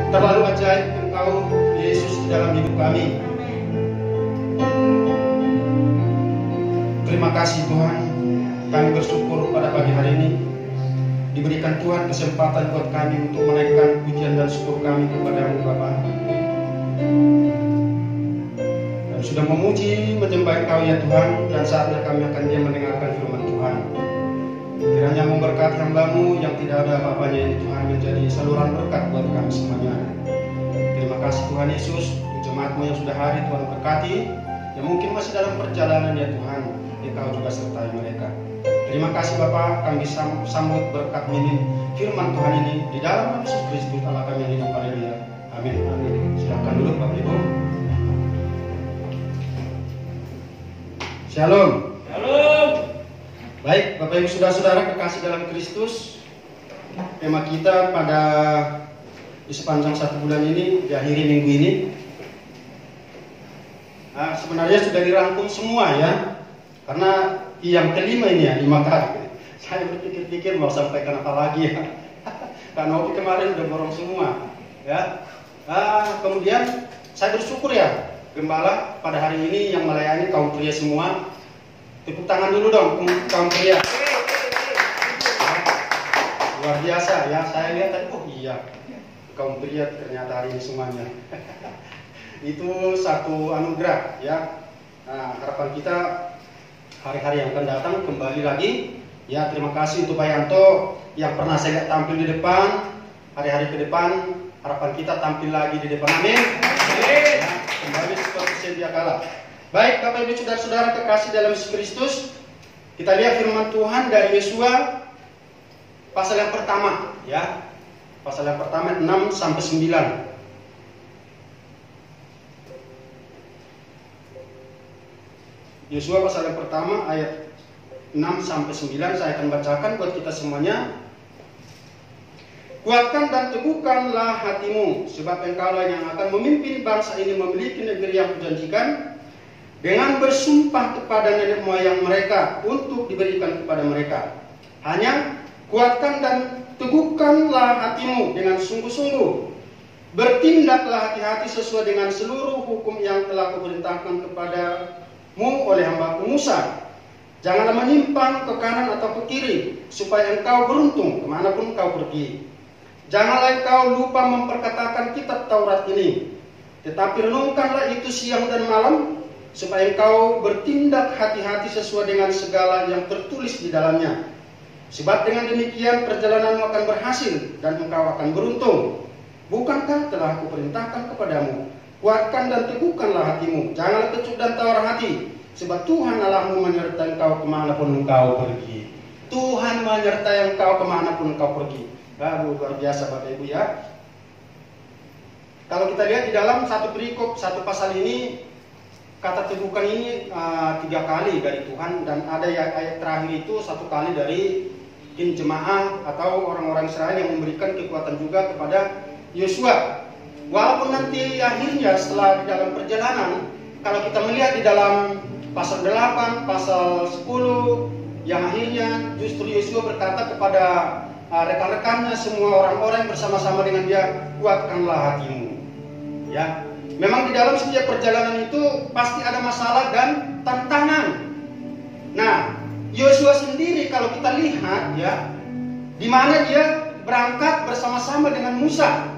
Terlalu ajaib Engkau, Yesus, di dalam hidup kami. Terima kasih Tuhan, kami bersyukur pada pagi hari ini diberikan Tuhan kesempatan buat kami untuk menaikkan pujian dan syukur kami kepada-Mu Bapa. Dan sudah memuji, menyembah Engkau ya Tuhan, dan saatnya kami akan diam mendengarkan firman Tuhan. Kiranya memberkati hamba-Mu yang tidak ada apa-apanya ini Tuhan, menjadi saluran berkat buat kami semuanya. Terima kasih Tuhan Yesus, jemaat-Mu yang sudah hadir Tuhan berkati, yang mungkin masih dalam perjalanan ya Tuhan, Engkau juga sertai mereka. Terima kasih Bapa, kami sambut berkat ini, firman Tuhan ini di dalam Yesus Kristus Allah kami yang hidup. Haleluya. Amin. Amin. Silakan duduk Bapak Ibu. Shalom. Shalom. Baik, Bapak Ibu saudara-saudara kekasih dalam Kristus, tema kita pada di sepanjang 1 bulan ini, di akhiri minggu ini, sebenarnya sudah dirangkum semua ya, karena yang kelima ini ya, 5 kali. Saya berpikir-pikir mau sampaikan apa lagi ya, karena Opi kemarin udah borong semua ya. Kemudian saya bersyukur ya, Gembala pada hari ini yang melayani kaum pria semua. Tepuk tangan dulu dong kaum pria. Luar biasa ya, saya lihat tadi, oh iya, kaum pria ternyata hari ini semuanya. Itu satu anugerah ya. Nah, harapan kita hari-hari yang akan datang kembali lagi ya. Terima kasih untuk Pak Yanto yang pernah saya lihat tampil di depan. Hari-hari ke depan harapan kita tampil lagi di depan. Amin. Ya, kembali seperti sedia kala. Baik Bapak Ibu saudara-saudara kekasih dalam Yesus Kristus, kita lihat firman Tuhan dari Yesua pasal yang pertama ya. Pasal yang pertama 6 sampai 9. Yesua pasal yang pertama ayat 6 sampai 9 saya akan bacakan buat kita semuanya. Kuatkan dan teguhkanlah hatimu, sebab engkaulah yang akan memimpin bangsa ini memiliki negeri yang kujanjikan, dengan bersumpah kepada nenek moyang mereka untuk diberikan kepada mereka. Hanya kuatkan dan teguhkanlah hatimu dengan sungguh-sungguh. Bertindaklah hati-hati sesuai dengan seluruh hukum yang telah kuperintahkan kepadamu oleh hamba-Ku Musa. Janganlah menyimpang ke kanan atau ke kiri, supaya engkau beruntung kemanapun kau pergi. Janganlah engkau lupa memperkatakan kitab Taurat ini, tetapi renungkanlah itu siang dan malam, supaya engkau bertindak hati-hati sesuai dengan segala yang tertulis di dalamnya. Sebab dengan demikian perjalananmu akan berhasil dan engkau akan beruntung. Bukankah telah aku perintahkan kepadamu? Kuatkan dan teguhkanlah hatimu, janganlah kecut dan tawar hati, sebab Tuhan Allahmu menyertai engkau kemanapun engkau pergi. Tuhan menyertai engkau kemanapun engkau pergi. Luar biasa Bapak Ibu ya. Kalau kita lihat di dalam satu perikop, satu pasal ini, kata teguhkan ini 3 kali dari Tuhan, dan ada ayat terakhir itu 1 kali dari tim jemaah atau orang-orang Israel yang memberikan kekuatan juga kepada Yosua. Walaupun nanti akhirnya setelah di dalam perjalanan, kalau kita melihat di dalam pasal 8, pasal 10, yang akhirnya justru Yosua berkata kepada rekan-rekannya, semua orang-orang bersama-sama dengan dia, kuatkanlah hatimu. Ya, memang di dalam setiap perjalanan itu pasti ada masalah dan tantangan. Nah, Yosua sendiri kalau kita lihat ya, di mana dia berangkat bersama-sama dengan Musa.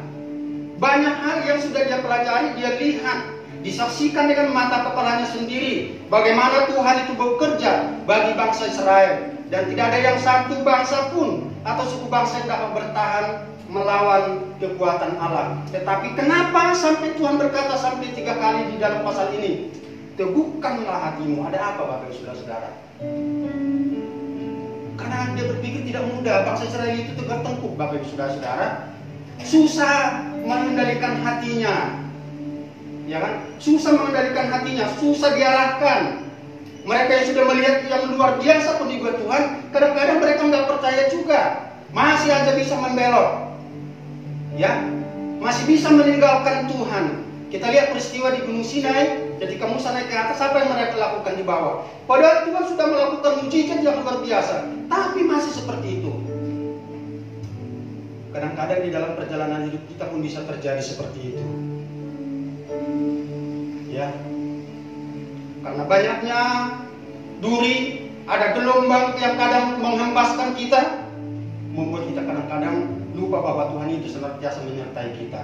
Banyak hal yang sudah dia pelajari, dia lihat, disaksikan dengan mata kepalanya sendiri, bagaimana Tuhan itu bekerja bagi bangsa Israel. Dan tidak ada yang satu bangsa pun atau suku bangsa yang dapat bertahan melawan kekuatan Allah. Tetapi kenapa sampai Tuhan berkata sampai 3 kali di dalam pasal ini, teguhkanlah hatimu? Ada apa Bapak Ibu saudara-saudara? Karena dia berpikir tidak mudah, bangsa Israel itu tegak tengkuk Bapak Ibu saudara-saudara. Susah mengendalikan hatinya, ya kan? Susah mengendalikan hatinya, susah diarahkan. Mereka yang sudah melihat yang luar biasa penghidupan Tuhan, kadang-kadang mereka nggak percaya juga, masih aja bisa membelot, ya, masih bisa meninggalkan Tuhan. Kita lihat peristiwa di Gunung Sinai, ketika Musa naik ke atas, apa yang mereka lakukan di bawah? Padahal Tuhan sudah melakukan mujizat yang luar biasa, tapi masih seperti itu. Kadang-kadang di dalam perjalanan hidup kita pun bisa terjadi seperti itu. Ya. Karena banyaknya duri, ada gelombang yang kadang menghempaskan kita, membuat kita kadang-kadang lupa bahwa Tuhan itu senantiasa menyertai kita.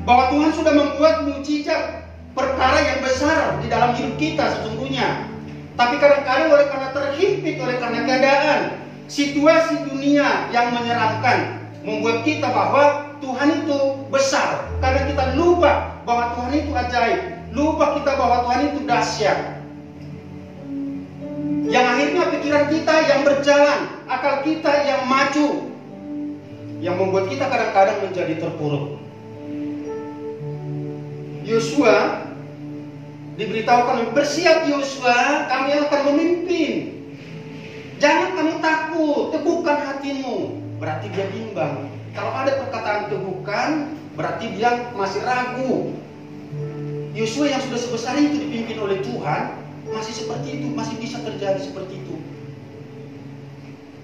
Bahwa Tuhan sudah membuat mukjizat, perkara yang besar di dalam hidup kita sesungguhnya. Tapi kadang-kadang oleh karena terhimpit, oleh karena keadaan, situasi dunia yang menyeramkan, membuat kita bahwa Tuhan itu besar. Karena kita lupa bahwa Tuhan itu ajaib, lupa kita bahwa Tuhan itu dahsyat. Yang akhirnya pikiran kita yang berjalan, akal kita yang maju, yang membuat kita kadang-kadang menjadi terpuruk. Yosua diberitahukan, bersiap Yosua, kami akan memimpin. Jangan kamu takut, teguhkan hatimu. Berarti dia bimbang. Kalau ada perkataan teguhkan, berarti dia masih ragu. Yosua yang sudah sebesar itu dipimpin oleh Tuhan, masih seperti itu, masih bisa terjadi seperti itu.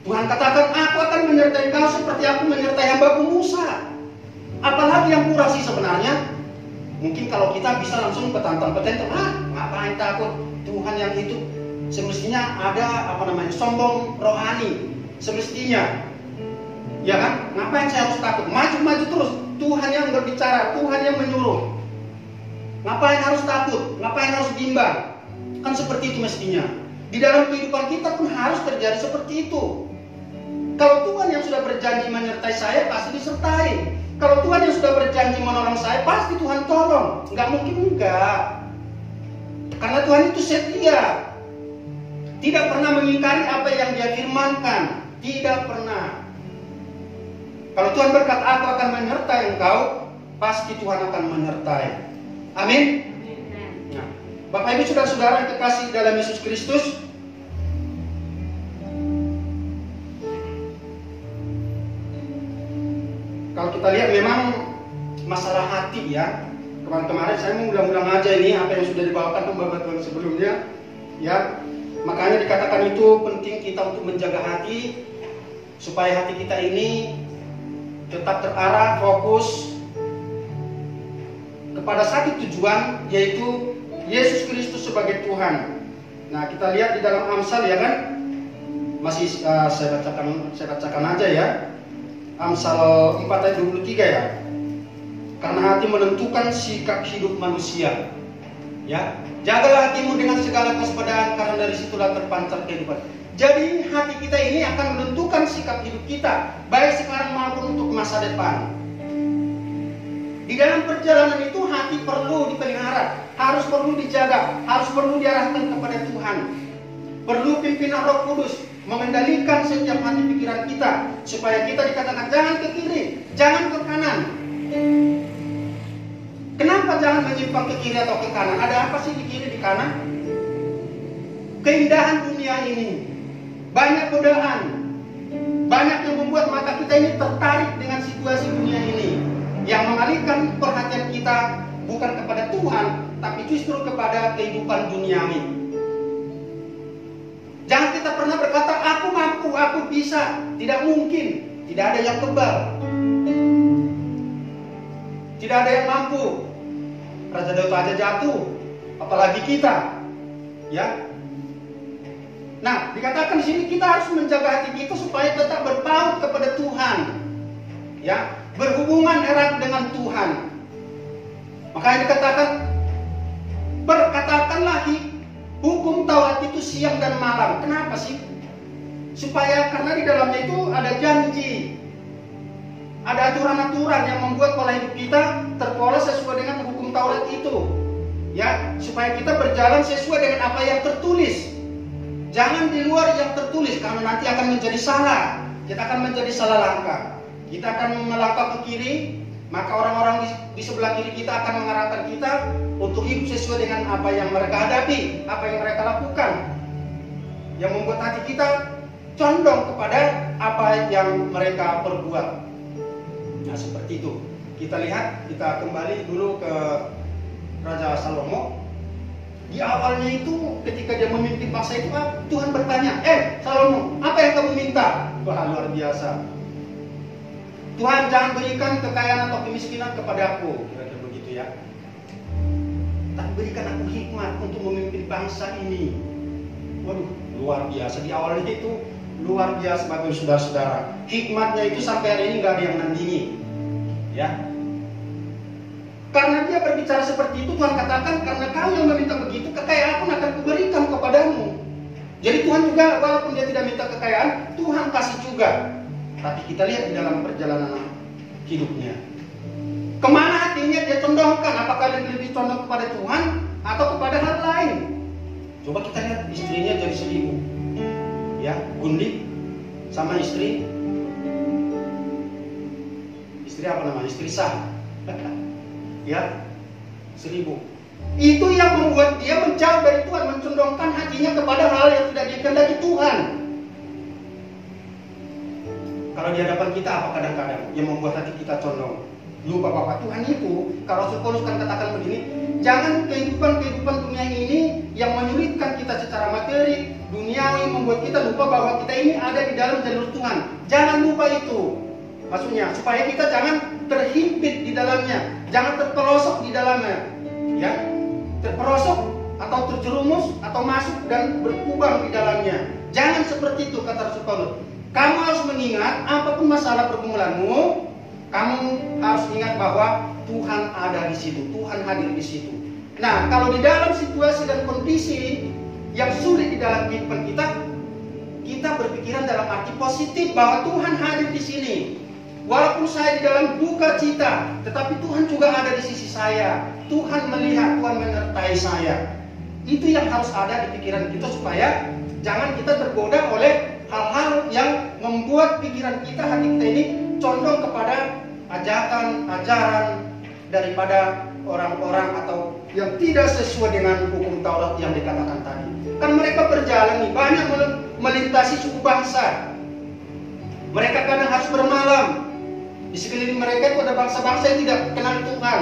Tuhan katakan, aku akan menyertai kau seperti aku menyertai hamba-Ku Musa. Apalagi yang kurang sih sebenarnya? Mungkin kalau kita bisa langsung petantang-petantang, ngapain takut? Tuhan yang itu semestinya ada sombong rohani. Semestinya, ya kan? Ngapain saya harus takut? Maju-maju terus. Tuhan yang berbicara, Tuhan yang menyuruh. Ngapain harus takut? Ngapain harus bimbang? Kan seperti itu mestinya. Di dalam kehidupan kita pun harus terjadi seperti itu. Kalau Tuhan yang sudah berjanji menyertai saya, pasti disertai. Kalau Tuhan yang sudah berjanji menolong saya, pasti Tuhan tolong. Nggak mungkin enggak. Karena Tuhan itu setia. Tidak pernah mengingkari apa yang Dia firmankan. Tidak pernah. Kalau Tuhan berkata, aku akan menyertai engkau, pasti Tuhan akan menyertai. Amin. Nah, Bapak Ibu saudara-saudara yang terkasih dalam Yesus Kristus, kalau kita lihat memang masalah hati ya. Kemarin saya mau ulang-ulang aja ini apa yang sudah dibawakan pembahasan sebelumnya. Ya, makanya dikatakan itu penting kita untuk menjaga hati supaya hati kita ini tetap terarah, fokus kepada satu tujuan, yaitu Yesus Kristus sebagai Tuhan. Nah, kita lihat di dalam Amsal ya kan. Masih saya bacakan aja ya. Amsal 4 ayat 23 ya. Karena hati menentukan sikap hidup manusia. Ya, jagalah hatimu dengan segala kewaspadaan, karena dari situlah terpancar kehidupan. Jadi hati kita ini akan menentukan sikap hidup kita, baik sekarang maupun untuk masa depan. Di dalam perjalanan itu hati perlu dipelihara, harus perlu dijaga, harus perlu diarahkan kepada Tuhan. Perlu pimpinan Roh Kudus mengendalikan setiap hati pikiran kita, supaya kita dikatakan jangan ke kiri, jangan ke kanan. Kenapa jangan menyimpang ke kiri atau ke kanan? Ada apa sih di kiri di kanan? Keindahan dunia ini, banyak godaan, banyak yang membuat mata kita ini tertarik dengan situasi dunia ini, yang mengalihkan perhatian kita bukan kepada Tuhan, tapi justru kepada kehidupan duniawi. Jangan kita pernah berkata, aku mampu, aku bisa. Tidak mungkin. Tidak ada yang kebal. Tidak ada yang mampu. Raja Daud aja jatuh, apalagi kita. Ya. Nah, dikatakan di sini kita harus menjaga hati kita supaya tetap berpaut kepada Tuhan. Ya, berhubungan erat dengan Tuhan. Makanya dikatakan, berkatakanlah hukum Taurat itu siang dan malam. Kenapa sih? Supaya karena di dalamnya itu ada janji, ada aturan-aturan yang membuat pola hidup kita terpola sesuai dengan hukum Taurat itu. Ya, supaya kita berjalan sesuai dengan apa yang tertulis. Jangan di luar yang tertulis, karena nanti akan menjadi salah. Kita akan menjadi salah langkah. Kita akan melangkah ke kiri, maka orang-orang di sebelah kiri kita akan mengarahkan kita untuk hidup sesuai dengan apa yang mereka hadapi, apa yang mereka lakukan, yang membuat hati kita condong kepada apa yang mereka perbuat. Nah, seperti itu. Kita lihat, kita kembali dulu ke Raja Salomo. Di awalnya itu ketika dia memimpin bangsa itu, Tuhan bertanya, Salomo, apa yang kamu minta? Wah, luar biasa. Tuhan jangan berikan kekayaan atau kemiskinan kepadaku, kira-kira begitu ya. Tapi berikan aku hikmat untuk memimpin bangsa ini. Waduh, luar biasa. Di awalnya itu luar biasa bagi saudara-saudara. Hikmatnya itu sampai hari ini nggak ada yang nandingi, ya. Karena dia berbicara seperti itu, Tuhan katakan, karena kau yang meminta begitu, kekayaan pun akan kuberikan kepadamu. Jadi Tuhan juga, walaupun dia tidak minta kekayaan, Tuhan kasih juga. Tapi kita lihat di dalam perjalanan hidupnya, kemana hatinya dia condongkan? Apakah dia lebih condong kepada Tuhan atau kepada hal lain? Coba kita lihat istrinya jadi 1000, ya, gundik sama istri apa namanya? Istri sah, ya, 1000. Itu yang membuat dia menjauh dari Tuhan, mencondongkan hatinya kepada hal yang tidak dikehendaki Tuhan. Kalau di hadapan kita apa kadang-kadang yang membuat hati kita condong? Lupa bahwa Tuhan itu, kalau Rasul Paulus kan katakan begini, jangan kehidupan dunia ini yang menyulitkan kita secara materi, duniawi, membuat kita lupa bahwa kita ini ada di dalam jalur Tuhan. Jangan lupa itu. Maksudnya, supaya kita jangan terhimpit di dalamnya, jangan terperosok di dalamnya, ya, terperosok atau terjerumus atau masuk dan berkubang di dalamnya. Jangan seperti itu, kata Rasul Paulus. Kamu harus mengingat, apapun masalah pergumulanmu, kamu harus ingat bahwa Tuhan ada di situ, Tuhan hadir di situ. Nah, kalau di dalam situasi dan kondisi yang sulit di dalam kehidupan kita, kita berpikiran dalam arti positif bahwa Tuhan hadir di sini. Walaupun saya di dalam duka cita, tetapi Tuhan juga ada di sisi saya. Tuhan melihat, Tuhan menyertai saya. Itu yang harus ada di pikiran kita supaya jangan kita tergoda oleh hal-hal yang membuat pikiran kita, hati kita ini condong kepada ajakan, ajaran daripada orang-orang atau yang tidak sesuai dengan hukum Taurat yang dikatakan tadi. Kan mereka berjalan nih, banyak melintasi suku bangsa. Mereka kadang harus bermalam. Di sekeliling mereka itu ada bangsa-bangsa yang tidak kenal Tuhan,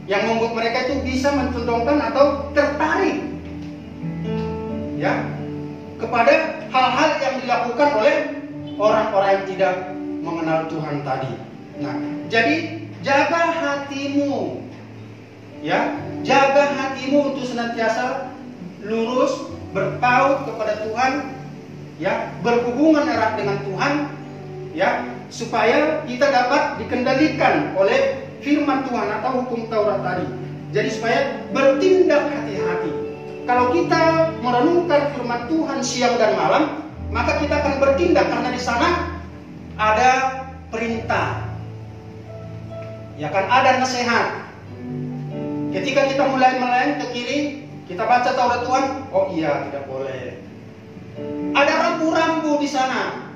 yang membuat mereka itu bisa mencondongkan atau tertarik, ya, kepada hal-hal yang dilakukan oleh orang-orang yang tidak mengenal Tuhan tadi. Nah, jadi jaga hatimu, ya, jaga hatimu untuk senantiasa lurus, berpaut kepada Tuhan, ya, berhubungan erat dengan Tuhan, ya, supaya kita dapat dikendalikan oleh firman Tuhan atau hukum Taurat tadi. Jadi supaya bertindak hati-hati. Kalau kita merenungkan firman Tuhan siang dan malam, maka kita akan bertindak karena di sana ada perintah, ya kan, ada nasihat. Ketika kita mulai melayang ke kiri, kita baca Taurat Tuhan, oh iya tidak boleh. Ada rambu-rambu di sana,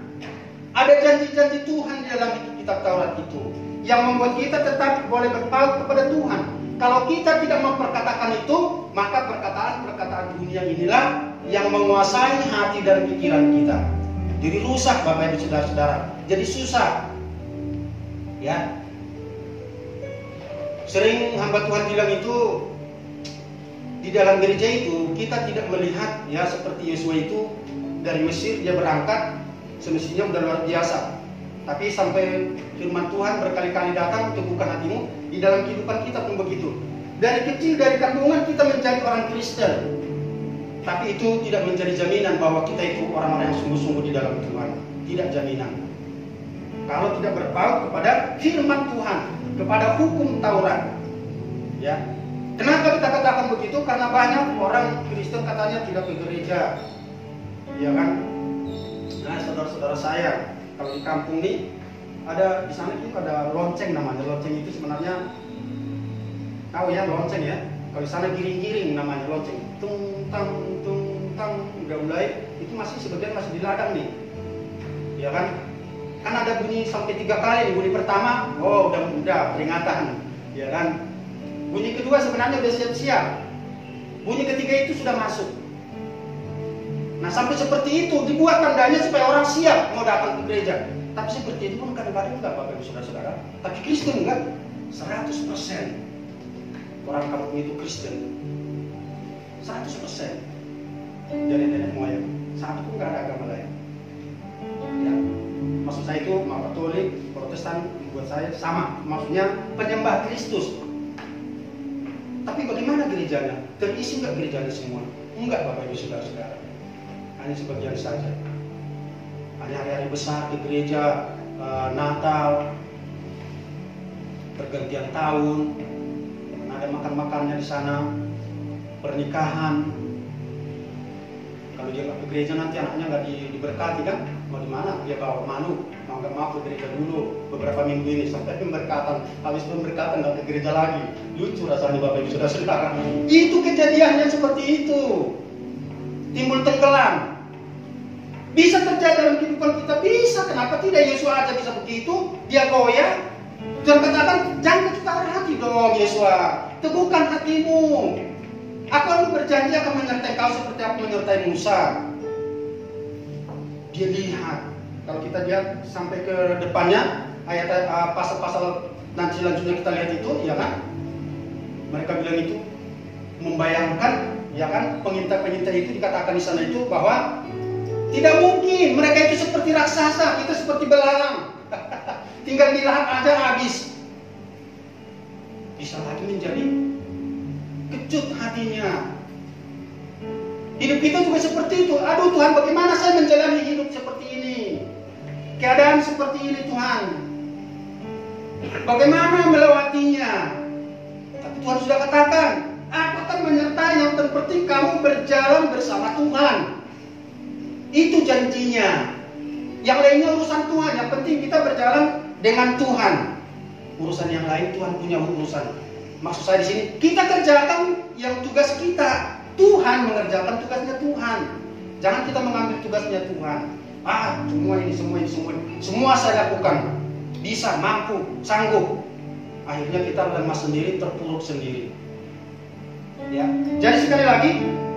ada janji-janji Tuhan di dalam kitab Taurat itu yang membuat kita tetap boleh berpaut kepada Tuhan. Kalau kita tidak memperkatakan itu, maka perkataan-perkataan dunia inilah yang menguasai hati dan pikiran kita. Jadi rusak, Bapak Ibu Saudara-saudara. Jadi susah, ya. Sering hamba Tuhan bilang itu, di dalam gereja itu kita tidak melihat, ya, seperti Yosua itu dari Mesir dia berangkat, semestinya sudah luar biasa. Tapi sampai firman Tuhan berkali-kali datang untuk bukan hatimu, di dalam kehidupan kita pun begitu. Dari kecil, dari kandungan kita menjadi orang Kristen, tapi itu tidak menjadi jaminan bahwa kita itu orang-orang yang sungguh-sungguh di dalam Tuhan. Tidak jaminan. Kalau tidak berpaut kepada firman Tuhan, kepada hukum Taurat, ya. Kenapa kita katakan begitu? Karena banyak orang Kristen katanya tidak ke gereja, ya kan? Nah, saudara-saudara saya, kalau di kampung nih, ada di sana itu ada lonceng namanya. Lonceng itu sebenarnya, tahu ya lonceng ya? Kalau di sana giring-giring namanya lonceng. Tung tang, udah mulai. Itu masih sebagian masih di ladang nih, ya kan? Kan ada bunyi sampai 3 kali. Bunyi pertama, oh udah peringatan, ya kan? Bunyi kedua sebenarnya udah siap-siap. Bunyi ketiga itu sudah masuk. Nah, sampai seperti itu dibuat tandanya supaya orang siap mau datang ke gereja. Tapi seperti itu pun kadang-kadang enggak, Bapak Ibu Saudara-saudara. Tapi Kristen enggak 100%. Orang kampung itu Kristen 100%. Dari nenek moyang, satu pun enggak ada agama lain, ya. Maksud saya itu mau Katolik, Protestan buat saya sama, maksudnya penyembah Kristus. Tapi bagaimana gerejanya? Terisi nggak gerejanya semua? Enggak, Bapak Ibu Saudara-saudara. Hanya sebagian saja. Hanya hari-hari besar di gereja, Natal, pergantian tahun, ada makan-makannya di sana, pernikahan. Kalau dia ke gereja nanti anaknya nggak diberkati kan? Mau di mana? Dia bawa manu, mau nggak mau ke gereja dulu beberapa minggu ini sampai pemberkatan. Habis pemberkatan nggak ke gereja lagi. Lucu rasanya Bapak Ibu Saudara-saudara. Itu kejadiannya seperti itu. Timbul tenggelam. Bisa terjadi dalam kehidupan kita, bisa. Kenapa tidak? Yesua aja bisa begitu. Dia goyah. Tuhan katakan, jangan ketukar hati dong Yesua. Teguhkan hatimu. Aku akan berjanji akan menyertai kau seperti aku menyertai Musa. Dia lihat. Kalau kita lihat sampai ke depannya, ayat pasal-pasal nanti selanjutnya kita lihat itu, ya kan? Mereka bilang itu membayangkan, ya kan? Pengintai-pengintai itu dikatakan di sana itu bahwa tidak mungkin mereka itu seperti raksasa, kita seperti belalang. Tinggal dilahat aja habis. Bisa lagi menjadi kecut hatinya. Hidup kita juga seperti itu. Aduh Tuhan, bagaimana saya menjalani hidup seperti ini? Keadaan seperti ini Tuhan. Bagaimana melewatinya? Tapi Tuhan sudah katakan, aku akan menyertai, yang terpenting kamu berjalan bersama Tuhan. Itu janjinya. Yang lainnya urusan Tuhan. Yang penting kita berjalan dengan Tuhan. Urusan yang lain Tuhan punya urusan. Maksud saya di sini, kita kerjakan yang tugas kita. Tuhan mengerjakan tugasnya Tuhan. Jangan kita mengambil tugasnya Tuhan. Semua saya lakukan. Bisa, mampu, sanggup. Akhirnya kita lemas sendiri, terpuruk sendiri. Ya. Jadi sekali lagi,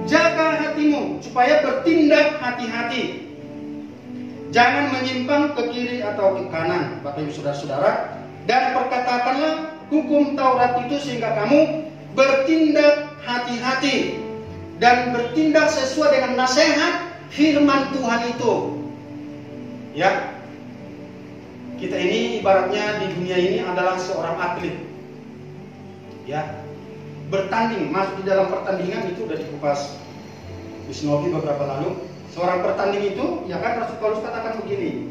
jaga hatimu supaya bertindak hati-hati. Jangan menyimpang ke kiri atau ke kanan, Bapak Ibu Saudara-saudara. Dan perkatakanlah hukum Taurat itu sehingga kamu bertindak hati-hati dan bertindak sesuai dengan nasihat firman Tuhan itu. Ya. Kita ini ibaratnya di dunia ini adalah seorang atlet. Ya. Bertanding, masuk di dalam pertandingan itu sudah dikupas Wisnovi beberapa lalu. Seorang pertanding itu, ya kan, Rasul Paulus katakan begini,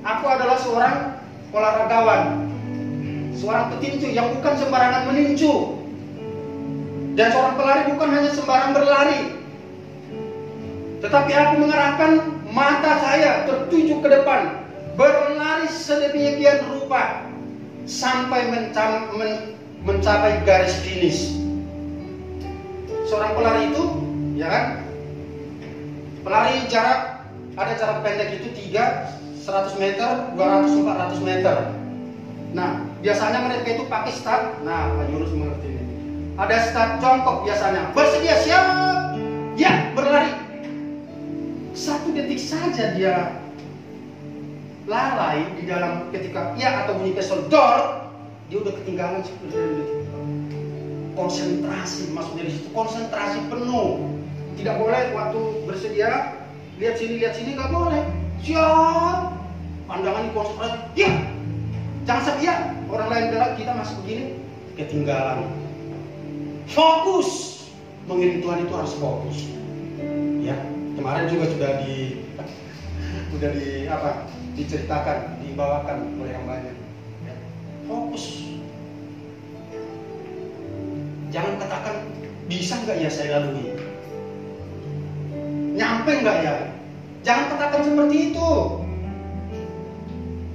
aku adalah seorang olahragawan, seorang petinju yang bukan sembarangan meninju, dan seorang pelari bukan hanya sembarang berlari, tetapi aku mengarahkan mata saya tertuju ke depan, berlari sedemikian rupa sampai mencapai garis finish. Seorang pelari itu, ya kan, pelari jarak, ada jarak pendek itu 100 meter, 200, 400 meter. Nah, biasanya mereka itu pakai start. Nah, Pak Yunus mengerti ini. Ada start jongkok biasanya. Bersedia, siap, ya, berlari. 1 detik saja dia lalai di dalam ketika ya atau bunyi pistol dor, dia udah ketinggalan 10 detik. Konsentrasi, maksudnya di situ konsentrasi penuh. Tidak boleh waktu bersedia lihat sini nggak boleh. Siap, pandangan konsentrasi. Ya, jangan sampai ya orang lain bilang kita masih begini, ketinggalan. Fokus, mengiring Tuhan itu harus fokus. Ya, kemarin juga sudah diceritakan, dibawakan oleh yang banyak. Ya, fokus. Jangan katakan bisa nggak ya saya lalui. Nyampe nggak ya? Jangan katakan seperti itu.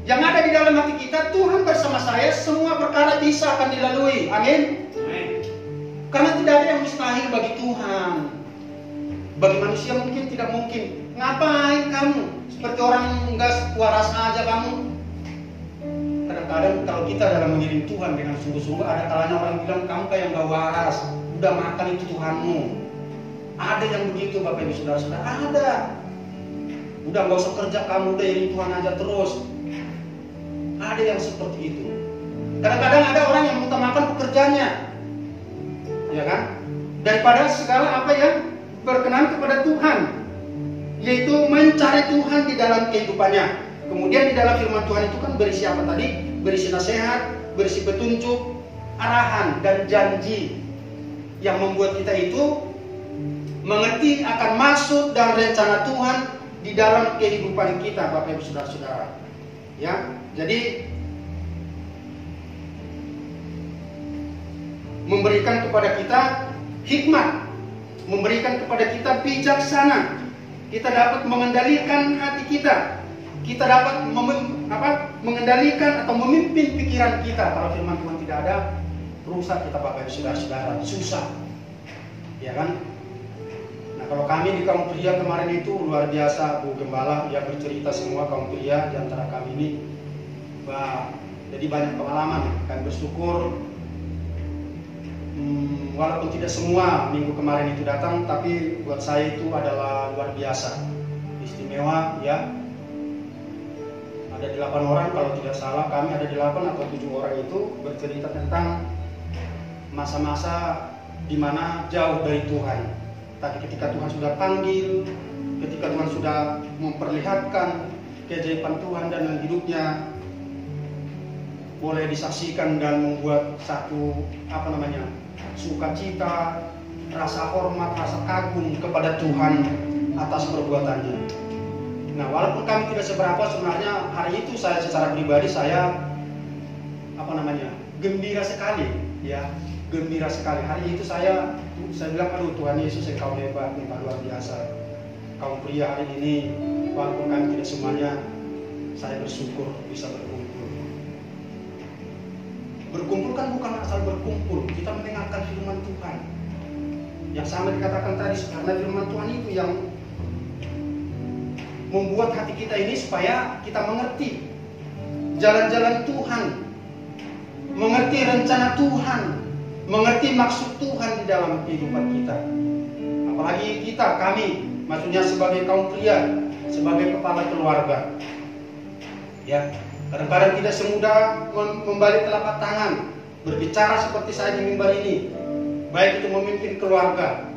Yang ada di dalam hati kita, Tuhan bersama saya, semua perkara bisa akan dilalui. Amin. Karena tidak ada yang mustahil bagi Tuhan. Bagi manusia mungkin tidak mungkin. Ngapain kamu? Seperti orang nggak waras aja kamu. Kadang-kadang kalau kita dalam mengiring Tuhan dengan sungguh-sungguh, ada kalanya orang bilang kamu kayak nggak waras. Udah makan itu Tuhanmu. Ada yang begitu Bapak Ibu Saudara-saudara, ada. Udah nggak usah kerja kamu, udah iring Tuhan aja terus. Ada yang seperti itu. Kadang-kadang ada orang yang mengutamakan pekerjaannya, ya kan? Daripada segala apa yang berkenan kepada Tuhan, yaitu mencari Tuhan di dalam kehidupannya. Kemudian di dalam firman Tuhan itu kan berisi apa tadi? Berisi nasihat, berisi petunjuk, arahan, dan janji yang membuat kita itu mengerti akan maksud dan rencana Tuhan di dalam kehidupan kita, Bapak Ibu Saudara-saudara. Ya, jadi memberikan kepada kita hikmat, memberikan kepada kita bijaksana. Kita dapat mengendalikan hati kita. Kita dapat mengendalikan atau memimpin pikiran kita. Kalau firman Tuhan tidak ada, rusak kita, Bapak Ibu Saudara-saudara, susah. Ya kan? Nah, kalau kami di kaum pria kemarin itu luar biasa, Bu Gembala yang bercerita semua kaum pria di antara kami ini. Jadi banyak pengalaman. Kami bersyukur walaupun tidak semua minggu kemarin itu datang, tapi buat saya itu adalah luar biasa, istimewa ya. Ada 8 orang kalau tidak salah, kami ada 8 atau 7 orang itu bercerita tentang masa-masa di mana jauh dari Tuhan. Tapi ketika Tuhan sudah panggil, ketika Tuhan sudah memperlihatkan keajaiban Tuhan dan hidupnya boleh disaksikan dan membuat satu sukacita, rasa hormat, rasa kagum kepada Tuhan atas perbuatannya. Nah, walaupun kami tidak seberapa, sebenarnya hari itu saya secara pribadi saya gembira sekali, ya, gembira sekali. Hari itu saya bilang, aduh Tuhan Yesus, Engkau hebat, Engkau luar biasa. Kaum pria hari ini, walaupun kami tidak semuanya, saya bersyukur bisa berkumpul. Berkumpul kan bukan asal berkumpul, kita mendengarkan firman Tuhan. Yang sama dikatakan tadi, karena firman Tuhan itu yang membuat hati kita ini supaya kita mengerti jalan-jalan Tuhan, mengerti rencana Tuhan, mengerti maksud Tuhan di dalam kehidupan kita. Apalagi kami, maksudnya sebagai kaum pria, sebagai kepala keluarga. Ya, kadang-kadang tidak semudah membalik telapak tangan, berbicara seperti saya di mimbar ini, baik itu memimpin keluarga,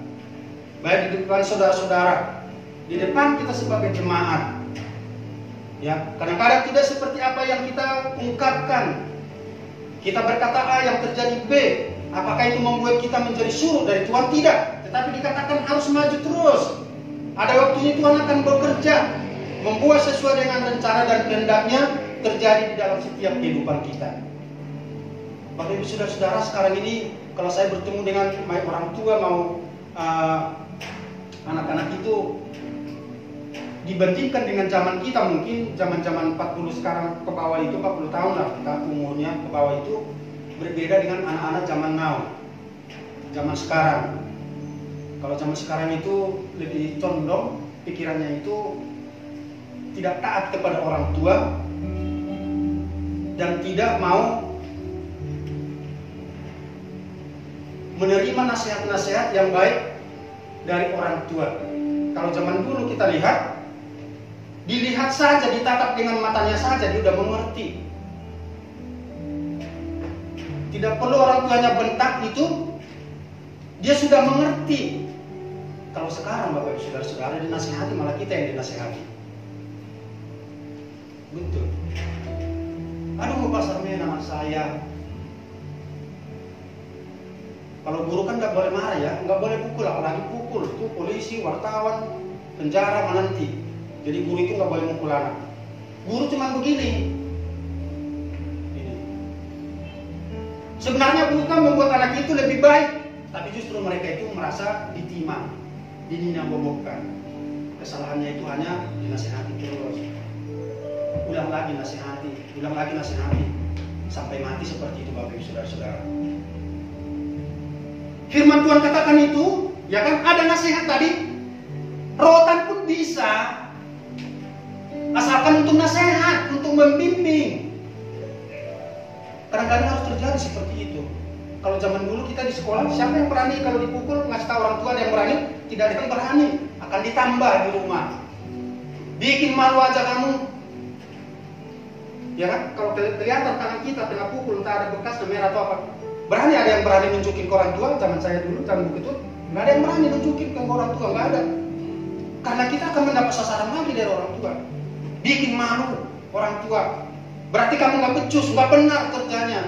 baik di depan saudara-saudara, di depan kita sebagai jemaat. Ya, kadang-kadang tidak seperti apa yang kita ungkapkan. Kita berkata A, yang terjadi B. Apakah itu membuat kita menjadi surut dari Tuhan? Tidak. Tetapi dikatakan harus maju terus. Ada waktunya Tuhan akan bekerja, membuat sesuai dengan rencana dan kehendaknya terjadi di dalam setiap kehidupan kita. Bapak Ibu Saudara-saudara, sekarang ini kalau saya bertemu dengan orang tua mau anak-anak itu, dibandingkan dengan zaman kita, mungkin zaman-zaman 40 sekarang ke bawah itu, 40 tahun lah kita umurnya ke bawah itu, berbeda dengan anak-anak zaman now, zaman sekarang. Kalau zaman sekarang itu lebih condong pikirannya itu tidak taat kepada orang tua dan tidak mau menerima nasihat-nasihat yang baik dari orang tua. Kalau zaman dulu kita lihat, dilihat saja, ditatap dengan matanya saja, dia sudah mengerti. Tidak perlu orang tuanya bentak itu, dia sudah mengerti. Kalau sekarang Bapak Ibu Saudara-saudara dinasihati, malah kita yang dinasihati. Betul. Aduh, Pak Sarmen anak saya. Kalau guru kan nggak boleh marah ya, nggak boleh pukul, apalagi pukul. Itu polisi, wartawan, penjara, menanti. Jadi guru itu nggak boleh mukul anak. Guru cuma begini. Sebenarnya bukan membuat anak itu lebih baik, tapi justru mereka itu merasa ditimang, dininabobokan. Kesalahannya itu hanya dinasihati terus. Ulang lagi nasihati, sampai mati seperti itu Bapak Ibu Saudara-saudara. Firman Tuhan katakan itu, ya kan, ada nasihat tadi. Rotan pun bisa, asalkan untuk nasihat, untuk membimbing. Kadang-kadang harus terjadi seperti itu. Kalau zaman dulu kita di sekolah, siapa yang berani kalau dipukul, ngasih tahu orang tua ada yang berani? Tidak ada yang berani, akan ditambah di rumah. Bikin malu aja kamu. Ya kan, kalau kelihatan tangan kita tengah pukul, entah ada bekas merah atau apa, berani ada yang berani nunjukin ke orang tua? Zaman saya dulu, zaman begitu, nggak ada yang berani nunjukin ke orang tua, nggak ada. Karena kita akan mendapat sasaran lagi dari orang tua. Bikin malu. orang tua. Berarti kamu nggak becus, nggak benar kerjanya.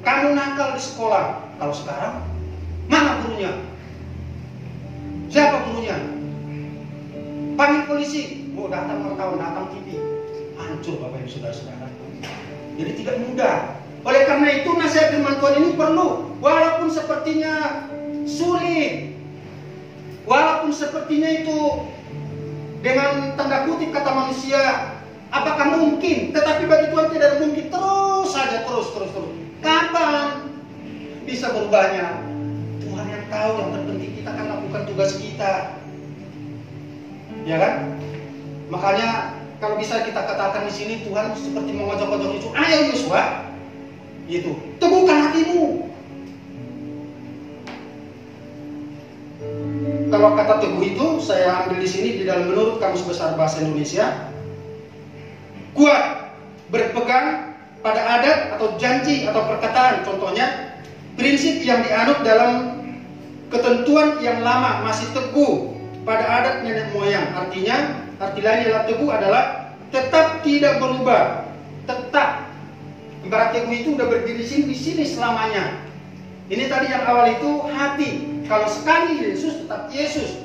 Kamu nakal di sekolah. Kalau sekarang, mana gurunya? Siapa gurunya? Panggil polisi. Oh, datang wartawan, datang TV. Hancur Bapak Ibu Saudara-saudara. Jadi tidak mudah. Oleh karena itu nasihat firman Tuhan ini perlu. Walaupun sepertinya sulit, walaupun sepertinya itu dengan tanda kutip kata manusia, apakah mungkin? Tetapi bagi Tuhan tidak mungkin. Terus saja, terus. Kapan bisa berubahnya? Tuhan yang tahu. Yang terpenting kita akan lakukan tugas kita, ya kan? Makanya kalau bisa kita katakan di sini, Tuhan seperti mengojok-ojok Yosua. Ayo Yosua, gitu. Teguhkan hatimu. Kalau kata teguh itu saya ambil di sini di dalam menurut Kamus Besar Bahasa Indonesia. Kuat, berpegang pada adat atau janji atau perkataan. Contohnya, prinsip yang dianut dalam ketentuan yang lama, masih teguh pada adat nenek moyang. Artinya, arti lain dalam teguh adalah tetap tidak berubah. Tetap. Ibarat teguh itu udah berdiri di sini selamanya. Ini tadi yang awal itu hati. Kalau sekali Yesus, tetap Yesus.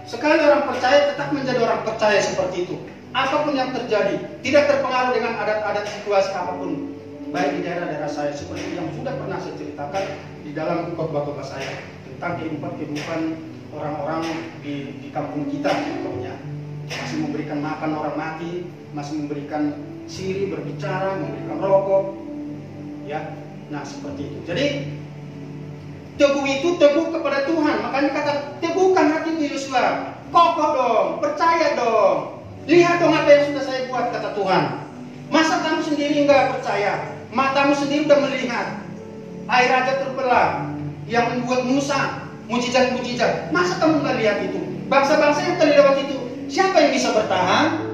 Sekali orang percaya, tetap menjadi orang percaya seperti itu. Apapun yang terjadi, tidak terpengaruh dengan adat-adat situasi apapun, baik di daerah-daerah saya, seperti yang sudah pernah saya ceritakan di dalam khotbah-khotbah saya tentang kehidupan orang-orang di kampung kita. Contohnya masih memberikan makan orang mati, masih memberikan siri berbicara, memberikan rokok, ya. Nah seperti itu. Jadi teguh itu teguh kepada Tuhan. Makanya kata teguhkan hatimu Yosua, kokoh dong, percaya dong. Lihat dong apa yang sudah saya buat, kata Tuhan. Masa kamu sendiri nggak percaya? Matamu sendiri udah melihat air aja terbelah, yang membuat Musa mujizat-mujizat. Masa kamu nggak lihat itu? Bangsa-bangsa yang terlewat itu, siapa yang bisa bertahan?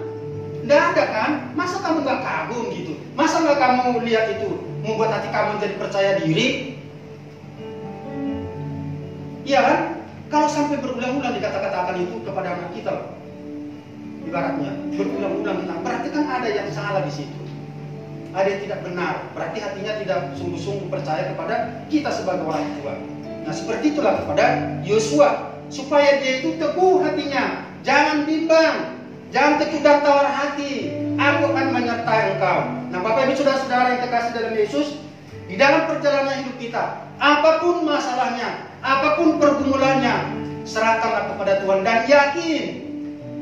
Nggak ada kan? Masa kamu nggak kagum gitu? Masa nggak kamu lihat itu membuat hati kamu jadi percaya diri? Iya kan? Kalau sampai berulang-ulang dikata-katakan itu kepada anak kita, ibaratnya berulang-ulang tentang, berarti kan ada yang salah di situ, ada yang tidak benar. Berarti hatinya tidak sungguh-sungguh percaya kepada kita sebagai orang tua. Nah seperti itulah kepada Yosua, supaya dia itu teguh hatinya, jangan bimbang, jangan teguh dan tawar hati. Aku akan menyertai engkau. Nah Bapak Ibu Saudara-saudara yang terkasih dalam Yesus, di dalam perjalanan hidup kita, apapun masalahnya, apapun pergumulannya, serahkanlah kepada Tuhan dan yakin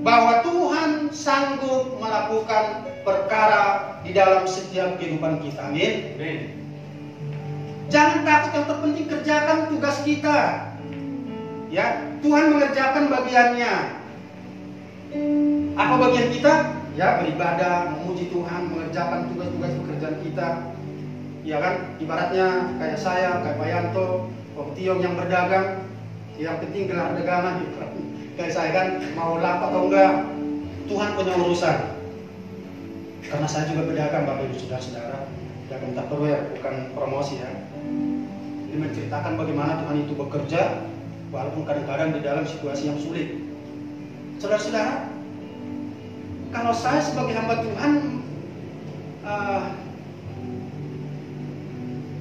bahwa Tuhan sanggup melakukan perkara di dalam setiap kehidupan kita. Amin. Jangan takut, yang terpenting kerjakan tugas kita. Ya, Tuhan mengerjakan bagiannya. Apa bagian kita? Ya, beribadah, memuji Tuhan, mengerjakan tugas-tugas pekerjaan kita. Ya kan, ibaratnya kayak saya, kayak Pak Yanto, Om Tiong yang berdagang, yang penting gelar dagangan gitu. Kayak saya kan, mau laku atau enggak, Tuhan punya urusan. Karena saya juga berdagang, Bapak Ibu Saudara-saudara, dagang Tupperware, bukan promosi ya. Ini menceritakan bagaimana Tuhan itu bekerja, walaupun kadang-kadang di dalam situasi yang sulit. Saudara-saudara, kalau saya sebagai hamba Tuhan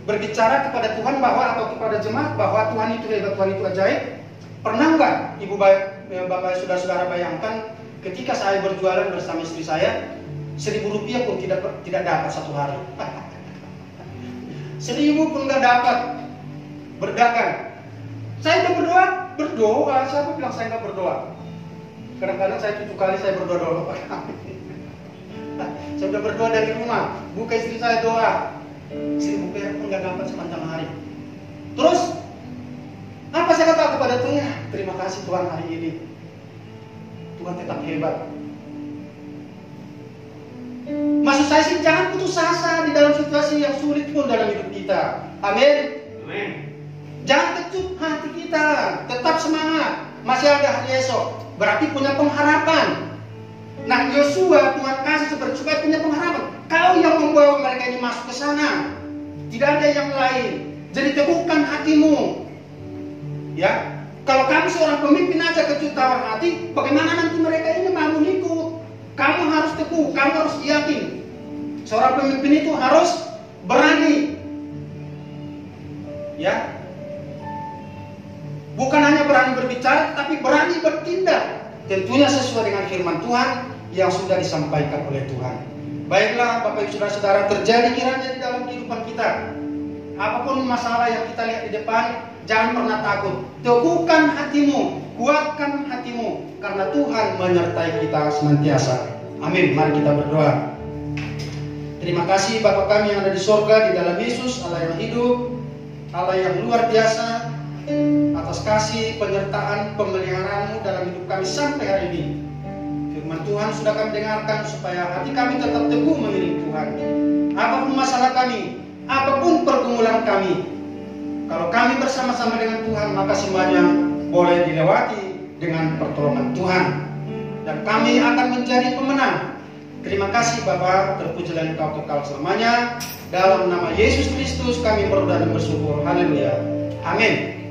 berbicara kepada Tuhan bahwa, atau kepada jemaat bahwa Tuhan itu hebat, Tuhan itu ajaib, pernah nggak Ibu Bapak Saudara-saudara bayangkan ketika saya berjualan bersama istri saya, Rp1.000 pun tidak dapat satu hari. 1.000 pun nggak dapat berdagang. Saya udah berdoa. Siapa bilang saya nggak berdoa? Kadang-kadang saya 7 kali saya berdoa. Saya udah berdoa dari rumah, buka istri saya doa, 1.000 perak pun nggak dapat sepanjang hari. Terus apa saya kata kepada Tuhan? Terima kasih Tuhan, hari ini Tuhan tetap hebat. Maksud saya sih, jangan putus asa di dalam situasi yang sulit pun dalam hidup kita. Amin. Amin. Jangan kecut hati kita, tetap semangat. Masih ada hari esok, berarti punya pengharapan. Nah Yosua Tuhan kasih seperti supaya punya pengharapan. Kau yang membawa mereka ini masuk ke sana, tidak ada yang lain. Jadi teguhkan hatimu. Ya, kalau kamu seorang pemimpin aja kecut tawar hati, bagaimana nanti mereka ini mau ikut? Kamu harus teguh, kamu harus yakin Seorang pemimpin itu harus berani. Ya. Bukan hanya berani berbicara, tapi berani bertindak. Tentunya sesuai dengan firman Tuhan yang sudah disampaikan oleh Tuhan. Baiklah Bapak Ibu Saudara-saudara, terjadi kiranya di dalam kehidupan kita. Apapun masalah yang kita lihat di depan, jangan pernah takut. Teguhkan hatimu, kuatkan hatimu, karena Tuhan menyertai kita senantiasa. Amin. Mari kita berdoa. Terima kasih Bapa kami yang ada di sorga, di dalam Yesus, Allah yang hidup, Allah yang luar biasa, atas kasih, penyertaan, pemeliharaan-Mu dalam hidup kami sampai hari ini. Firman Tuhan sudah kami dengarkan supaya hati kami tetap teguh mengiring Tuhan. Apapun masalah kami, apapun pergumulan kami, kalau kami bersama-sama dengan Tuhan, maka semuanya boleh dilewati dengan pertolongan Tuhan. Dan kami akan menjadi pemenang. Terima kasih Bapa, terpujilah Engkau kekal selamanya. Dalam nama Yesus Kristus kami berdoa dan bersyukur. Haleluya. Amin.